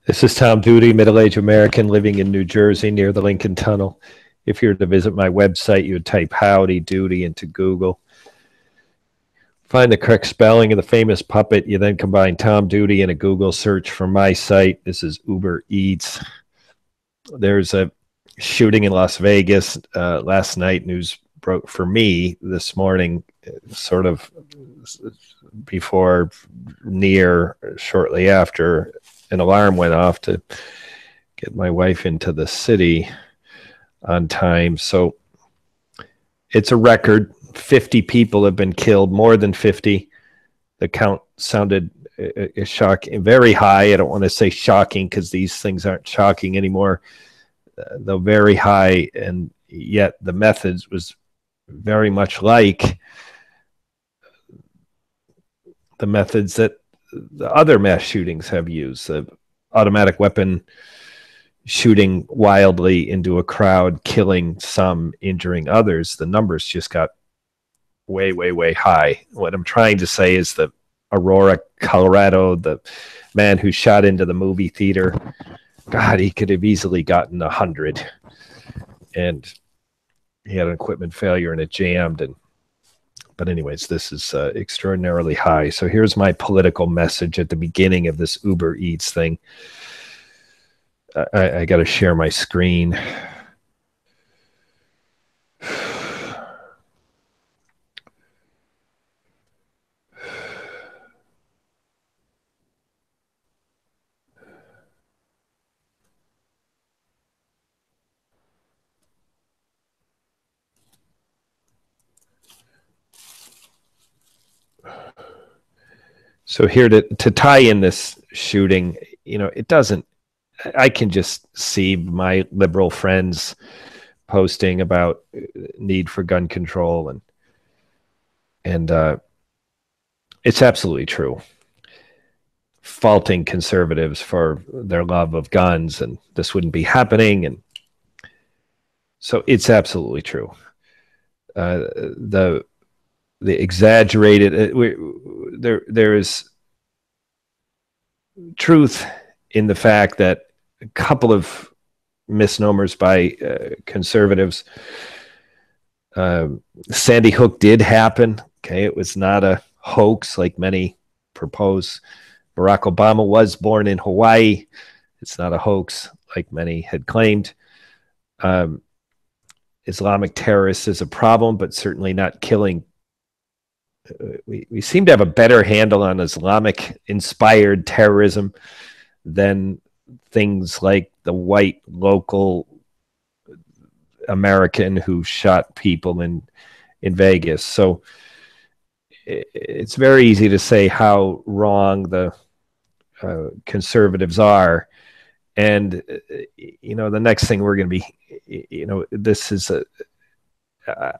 This is Tom Duty, middle-aged American living in New Jersey near the Lincoln Tunnel. If you were to visit my website, you would type Howdy Doody into Google. Find the correct spelling of the famous puppet. You then combine Tom Duty in a Google search for my site. This is Ubereats. There's a shooting in Las Vegas last night. News broke for me this morning, sort of before, near, shortly after. An alarm went off to get my wife into the city on time. So it's a record. 50 people have been killed, more than 50. The count sounded shocking, very high. I don't want to say shocking because these things aren't shocking anymore, though very high. And yet the methods was very much like the methods that the other mass shootings have used. The automatic weapon shooting wildly into a crowd, killing some, injuring others. The numbers just got way, way, way high. What I'm trying to say is that Aurora, Colorado, the man who shot into the movie theater, God, he could have easily gotten 100. And he had an equipment failure and it jammed. But anyways, this is extraordinarily high. So here's my political message at the beginning of this Ubereats thing. I got to share my screen. So here to tie in this shooting, it doesn't, I can just see my liberal friends posting about need for gun control, and it's absolutely true. Faulting conservatives for their love of guns, and this wouldn't be happening, and so it's absolutely true. The exaggerated, there is truth in the fact that a couple of misnomers by conservatives. Sandy Hook did happen. Okay, it was not a hoax like many propose. Barack Obama was born in Hawaii. It's not a hoax like many had claimed. Islamic terrorists is a problem, but certainly not killing. We seem to have a better handle on Islamic-inspired terrorism than things like the white local American who shot people in Vegas. So it's very easy to say how wrong the conservatives are. And, the next thing we're going to be, this is an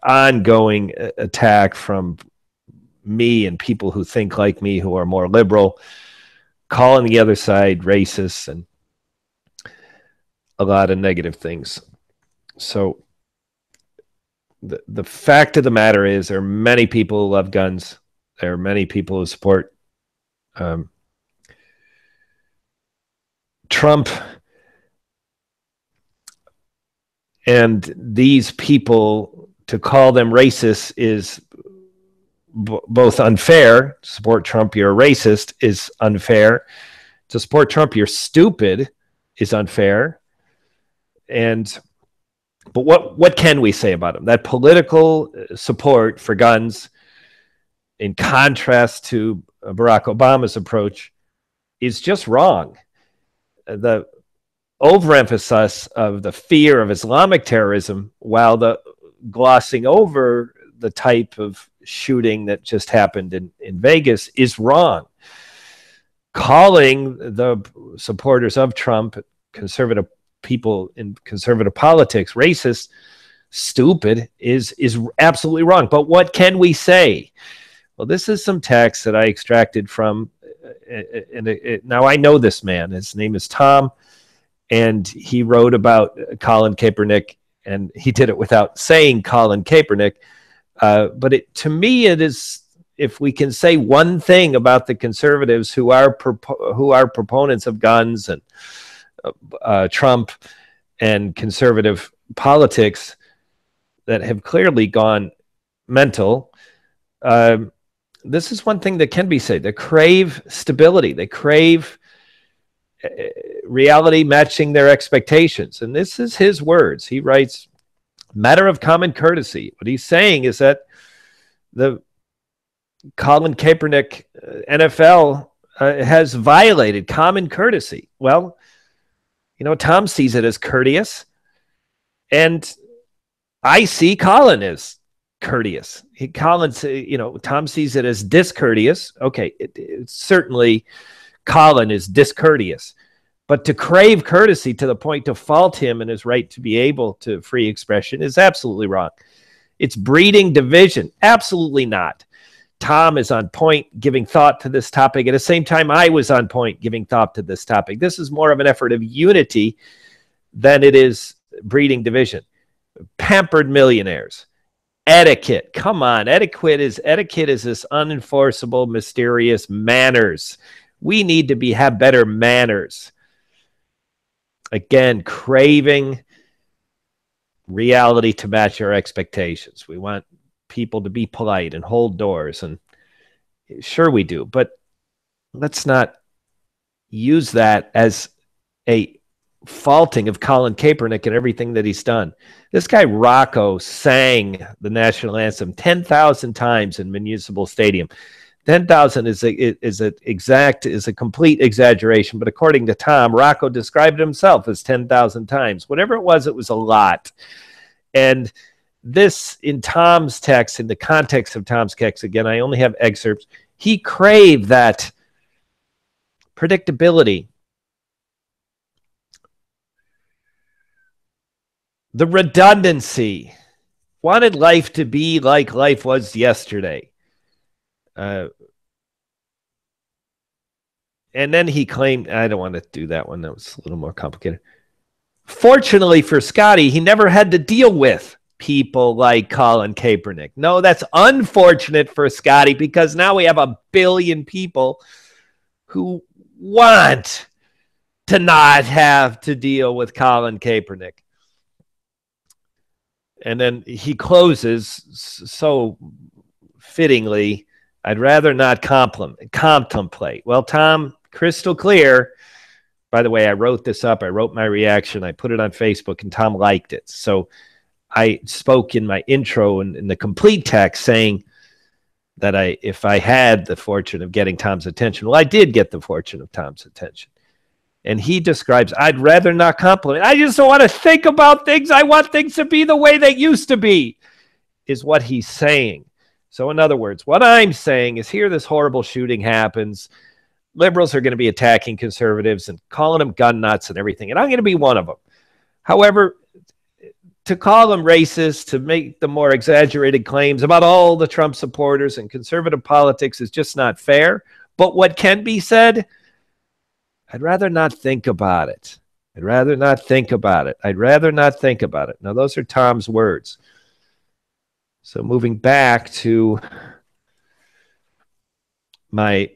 ongoing attack from me and people who think like me, who are more liberal, calling the other side racist and a lot of negative things. So the fact of the matter is there are many people who love guns. There are many people who support Trump. And these people, to call them racist is both unfair. To support Trump, you're a racist, is unfair. To support Trump, you're stupid, is unfair. But what can we say about him? That political support for guns, in contrast to Barack Obama's approach, is just wrong. The overemphasis of the fear of Islamic terrorism, while the glossing over the type of shooting that just happened in Vegas, is wrong. Calling the supporters of Trump, conservative people in conservative politics, racist, stupid, is absolutely wrong. But what can we say? Well, this is some text that I extracted from, now I know this man. His name is Tom, and he wrote about Colin Kaepernick, and he did it without saying Colin Kaepernick. But to me, it is if we can say one thing about the conservatives who are proponents of guns and Trump and conservative politics that have clearly gone mental, this is one thing that can be said. They crave stability. They crave reality matching their expectations. And this is his words. He writes, matter of common courtesy. What he's saying is that the Colin Kaepernick NFL has violated common courtesy. Well, you know, Tom sees it as courteous, and I see Colin as courteous. Colin's, you know, Tom sees it as discourteous. Okay, certainly Colin is discourteous, but to crave courtesy to the point to fault him and his right to be able to free expression is absolutely wrong. It's breeding division. Absolutely not. Tom is on point giving thought to this topic. At the same time, I was on point giving thought to this topic. This is more of an effort of unity than it is breeding division. Pampered millionaires. Etiquette. Come on. Etiquette is this unenforceable, mysterious manners. We need to have better manners. Again, craving reality to match our expectations. We want people to be polite and hold doors, and sure we do, but let's not use that as a faulting of Colin Kaepernick and everything that he's done. This guy Rocco sang the national anthem 10,000 times in Municipal Stadium. 10,000 is a complete exaggeration, but according to Tom, Rocco described himself as 10,000 times. Whatever it was a lot. And this, in Tom's text, in the context of Tom's text, again, I only have excerpts, he craved that predictability, the redundancy, wanted life to be like life was yesterday. And then he claimed, I don't want to do that one. That was a little more complicated. Fortunately for Scotty, he never had to deal with people like Colin Kaepernick. No, that's unfortunate for Scotty, because now we have a billion people who want to not have to deal with Colin Kaepernick. And then he closes so fittingly, I'd rather not contemplate. Well, Tom, crystal clear. By the way, I wrote this up. I wrote my reaction. I put it on Facebook, and Tom liked it. So I spoke in my intro and in the complete text saying that if I had the fortune of getting Tom's attention, well, I did get the fortune of Tom's attention. And he describes, I'd rather not compliment. I just don't want to think about things. I want things to be the way they used to be, is what he's saying. So in other words, what I'm saying is, here this horrible shooting happens. Liberals are going to be attacking conservatives and calling them gun nuts and everything. And I'm going to be one of them. However, to call them racist, to make the more exaggerated claims about all the Trump supporters and conservative politics is just not fair. But what can be said, I'd rather not think about it. I'd rather not think about it. I'd rather not think about it. Now, those are Tom's words. So moving back to I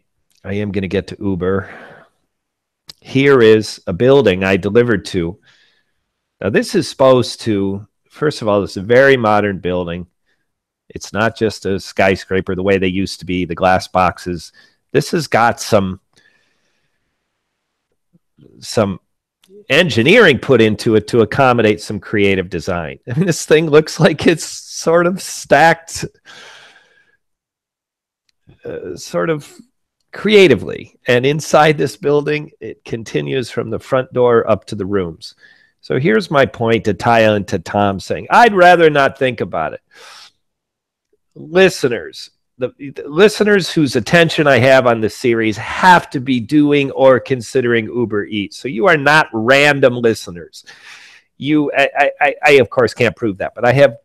am going to get to Uber. Here is a building I delivered to. Now, this is supposed to, first of all, it's a very modern building. It's not just a skyscraper the way they used to be, the glass boxes. This has got some engineering put into it to accommodate some creative design. I mean, this thing looks like it's sort of stacked sort of creatively. And inside this building, it continues from the front door up to the rooms. So here's my point to tie into Tom saying, I'd rather not think about it. Listeners, the listeners whose attention I have on this series have to be doing or considering Uber Eats. So you are not random listeners. I of course can't prove that, but I have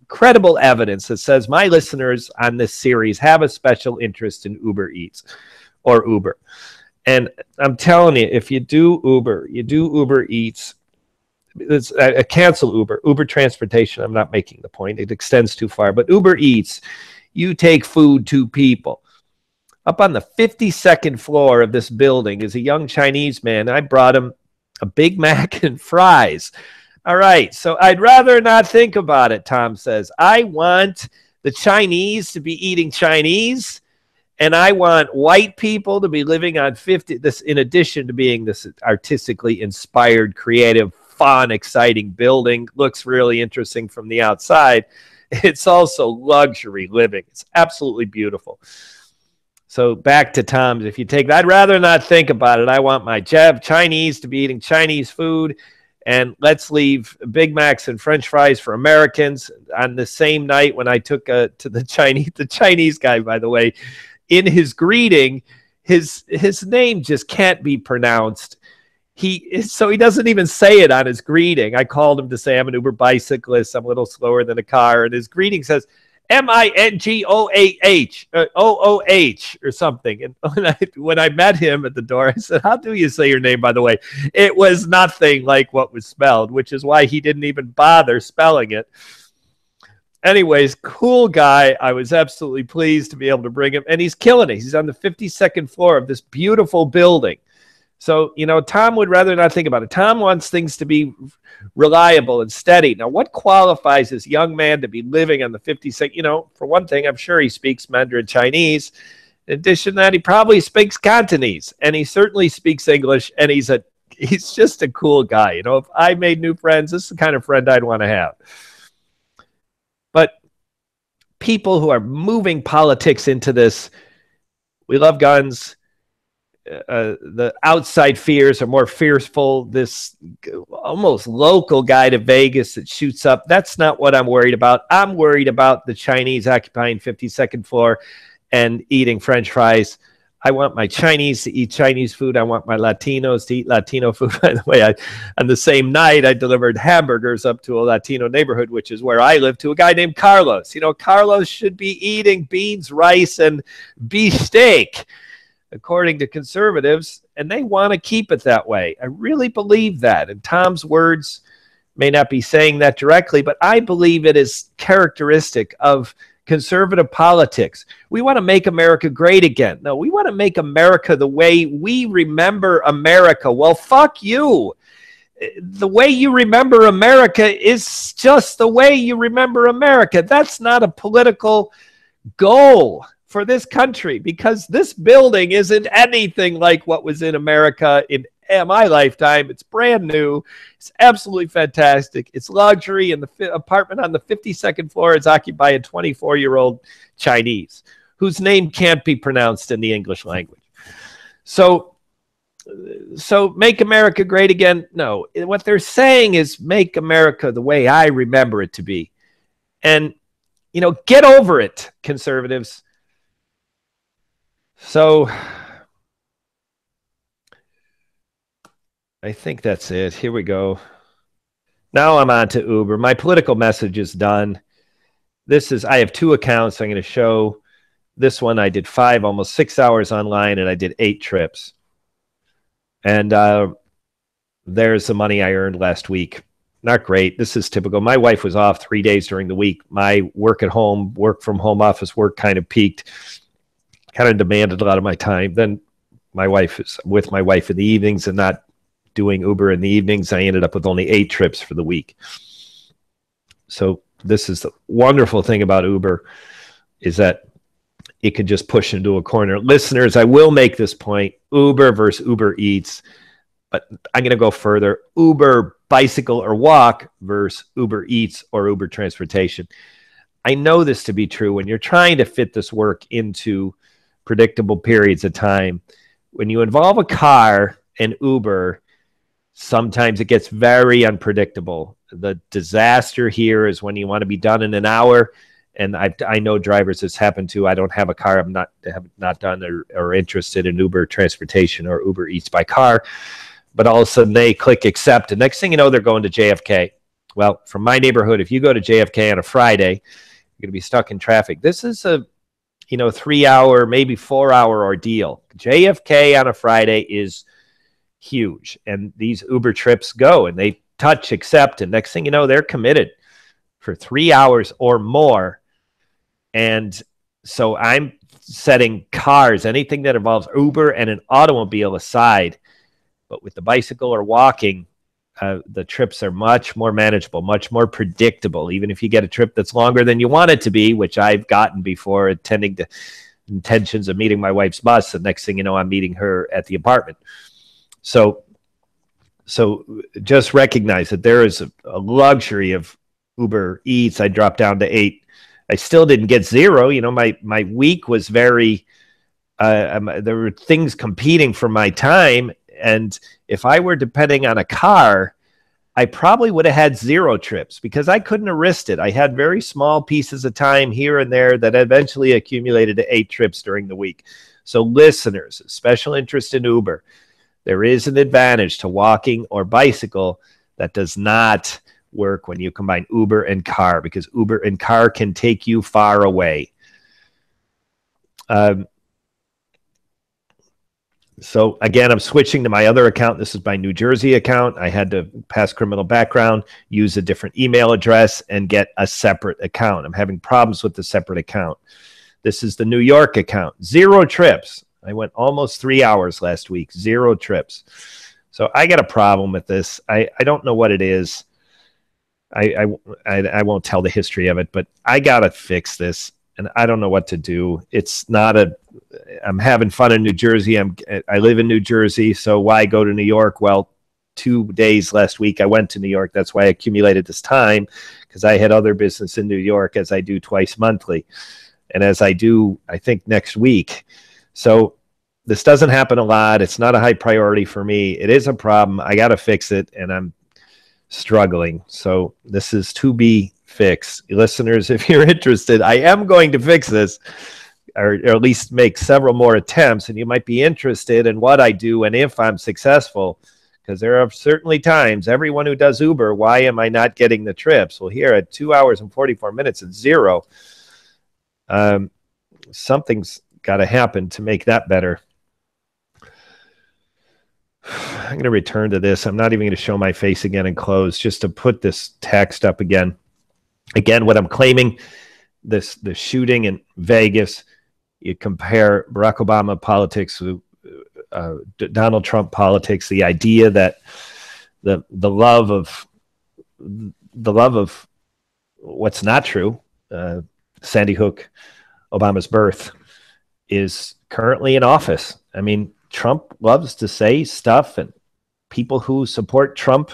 credible evidence that says my listeners on this series have a special interest in Uber Eats or Uber. And I'm telling you, if you do Uber Eats, cancel Uber transportation. I'm not making the point. It extends too far. But Uber Eats, You take food to people. Up on the 52nd floor of this building is a young Chinese man. I brought him a Big Mac and fries. All right, so I'd rather not think about it, Tom says. I want the Chinese to be eating Chinese, and I want white people to be living on 50, this in addition to being this artistically inspired, creative, fun, exciting building. Looks really interesting from the outside. It's also luxury living. It's absolutely beautiful. So back to Tom's. If you take, I'd rather not think about it. I want my Chinese to be eating Chinese food, and let's leave Big Macs and French fries for Americans. On the same night when I took to the Chinese guy, by the way, in his greeting, his name just can't be pronounced. So he doesn't even say it on his greeting. I called him to say I'm an Uber bicyclist. I'm a little slower than a car, and his greeting says Mingoah OOH or something. And when I met him at the door, I said, "How do you say your name, by the way?" It was nothing like what was spelled, which is why he didn't even bother spelling it. Anyways, cool guy. I was absolutely pleased to be able to bring him, and he's killing it. He's on the 52nd floor of this beautiful building. So, Tom would rather not think about it. Tom wants things to be reliable and steady. Now, what qualifies this young man to be living on the 52nd? For one thing, I'm sure he speaks Mandarin Chinese. In addition to that, he probably speaks Cantonese, and he certainly speaks English, and he's just a cool guy. If I made new friends, this is the kind of friend I'd want to have. But people who are moving politics into this, we love guns. The outside fears are more fearful. This almost local guy to Vegas that shoots up, that's not what I'm worried about. I'm worried about the Chinese occupying 52nd floor and eating French fries. I want my Chinese to eat Chinese food. I want my Latinos to eat Latino food. By the way, on the same night, I delivered hamburgers up to a Latino neighborhood, which is where I live, to a guy named Carlos. Carlos should be eating beans, rice, and beefsteak, according to conservatives, and they want to keep it that way. I really believe that. And Tom's words may not be saying that directly, but I believe it is characteristic of conservative politics. We want to make America great again. No, we want to make America the way we remember America. Well, fuck you. The way you remember America is just the way you remember America. That's not a political goal for this country, because this building isn't anything like what was in America in my lifetime. It's brand new. It's absolutely fantastic. It's luxury, and the apartment on the 52nd floor is occupied by a 24-year-old Chinese whose name can't be pronounced in the English language. So make America great again? No. What they're saying is make America the way I remember it to be. And, get over it, conservatives. So I think that's it. Here we go. Now I'm on to Uber. My political message is done. I have two accounts. I'm going to show this one. I did almost 6 hours online, and I did 8 trips. And there's the money I earned last week. Not great. This is typical. My wife was off 3 days during the week. My work from home office work kind of peaked. Kind of demanded a lot of my time. Then my wife is with my wife in the evenings and not doing Uber in the evenings. I ended up with only 8 trips for the week. So this is the wonderful thing about Uber, is that it can just push into a corner. Listeners, I will make this point: Uber versus Uber Eats. But I'm going to go further. Uber bicycle or walk versus Uber Eats or Uber transportation. I know this to be true. When you're trying to fit this work into predictable periods of time, when you involve a car and Uber, sometimes it gets very unpredictable. The disaster here is when you want to be done in an hour, and I know drivers this happened to. I don't have a car. I'm not done or interested in Uber transportation or Uber Eats by car, but all of a sudden they click accept, and next thing you know, they're going to JFK. Well, from my neighborhood, if you go to JFK on a Friday, you're going to be stuck in traffic. This is a 3-hour, maybe 4-hour ordeal. JFK on a Friday is huge. And these Uber trips go and they touch, accept, and next thing you know, they're committed for 3 hours or more. And So I'm setting cars, anything that involves Uber and an automobile aside. But with the bicycle or walking, the trips are much more manageable, much more predictable. Even if you get a trip that's longer than you want it to be, which I've gotten before, attending to intentions of meeting my wife's bus. The next thing you know, I'm meeting her at the apartment. So just recognize that there is a luxury of Ubereats. I dropped down to 8. I still didn't get 0. You know, my week was very, there were things competing for my time. And if I were depending on a car, I probably would have had 0 trips because I couldn't have risked it. I had very small pieces of time here and there that eventually accumulated to 8 trips during the week. So listeners, special interest in Uber, there is an advantage to walking or bicycle that does not work when you combine Uber and car, because Uber and car can take you far away. So again, I'm switching to my other account. This is my New Jersey account. I had to pass criminal background, use a different email address, and get a separate account. I'm having problems with the separate account. This is the New York account. 0 trips. I went almost 3 hours last week. 0 trips. So I got a problem with this. I don't know what it is. I won't tell the history of it, but I got to fix this. And I don't know what to do. It's not I'm having fun in New Jersey. I live in New Jersey. So why go to New York? Well, 2 days last week, I went to New York. That's why I accumulated this time, because I had other business in New York, as I do twice monthly. And as I do, I think, next week. So this doesn't happen a lot. It's not a high priority for me. It is a problem. I got to fix it, and I'm struggling. So this is to be fixed. Listeners, if you're interested, I am going to fix this, or at least make several more attempts, and you might be interested in what I do and if I'm successful, because there are certainly times, everyone who does Uber, why am I not getting the trips? Well, here at 2 hours and 44 minutes at 0, something's got to happen to make that better. I'm going to return to this. I'm not even going to show my face again and close, just to put this text up again. Again, what I'm claiming, the shooting in Vegas, you compare Barack Obama politics with Donald Trump politics, the idea that the love of what's not true, Sandy Hook, Obama's birth, is currently in office. I mean, Trump loves to say stuff, and people who support Trump,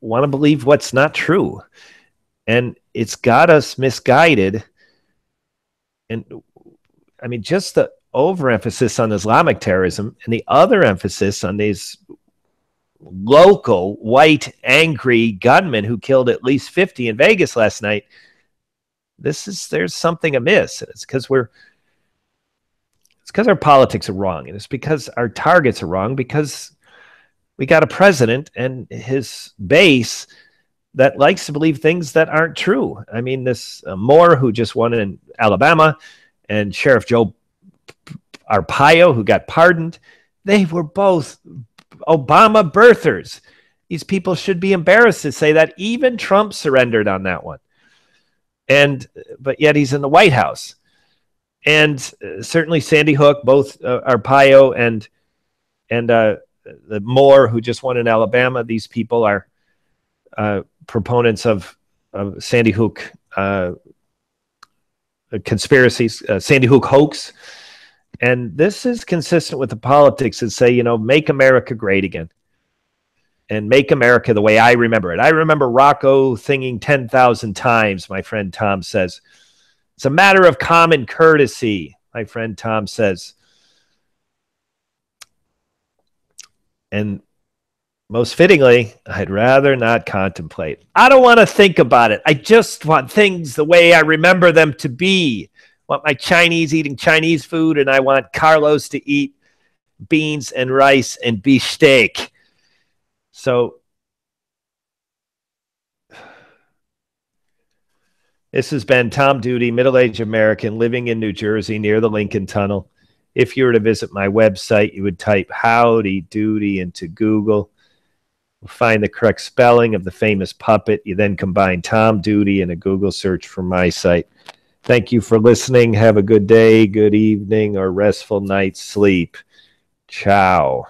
want to believe what's not true. And it's got us misguided. And I mean, just the overemphasis on Islamic terrorism and the other emphasis on these local white angry gunmen who killed at least 50 in Vegas last night. There's something amiss. It's because our politics are wrong. And it's because our targets are wrong, because we got a president and his base that likes to believe things that aren't true. I mean, this Moore, who just won in Alabama, and Sheriff Joe Arpaio, who got pardoned, they were both Obama birthers. These people should be embarrassed to say that. Even Trump surrendered on that one. But yet he's in the White House. And certainly Sandy Hook, both Arpaio and the Moore, who just won in Alabama, these people are proponents of Sandy Hook conspiracies, Sandy Hook hoax. And this is consistent with the politics that say, make America great again. And make America the way I remember it. I remember Rocco singing 10,000 times, my friend Tom says. It's a matter of common courtesy, my friend Tom says. And most fittingly, I'd rather not contemplate. I don't want to think about it. I just want things the way I remember them to be. I want my Chinese eating Chinese food, and I want Carlos to eat beans and rice and beef steak. So this has been Tom Duty, middle-aged American living in New Jersey near the Lincoln Tunnel. If you were to visit my website, you would type Howdy Doody into Google. find the correct spelling of the famous puppet. You then combine Tom Duty and a Google search for my site. Thank you for listening. Have a good day, good evening, or restful night's sleep. Ciao.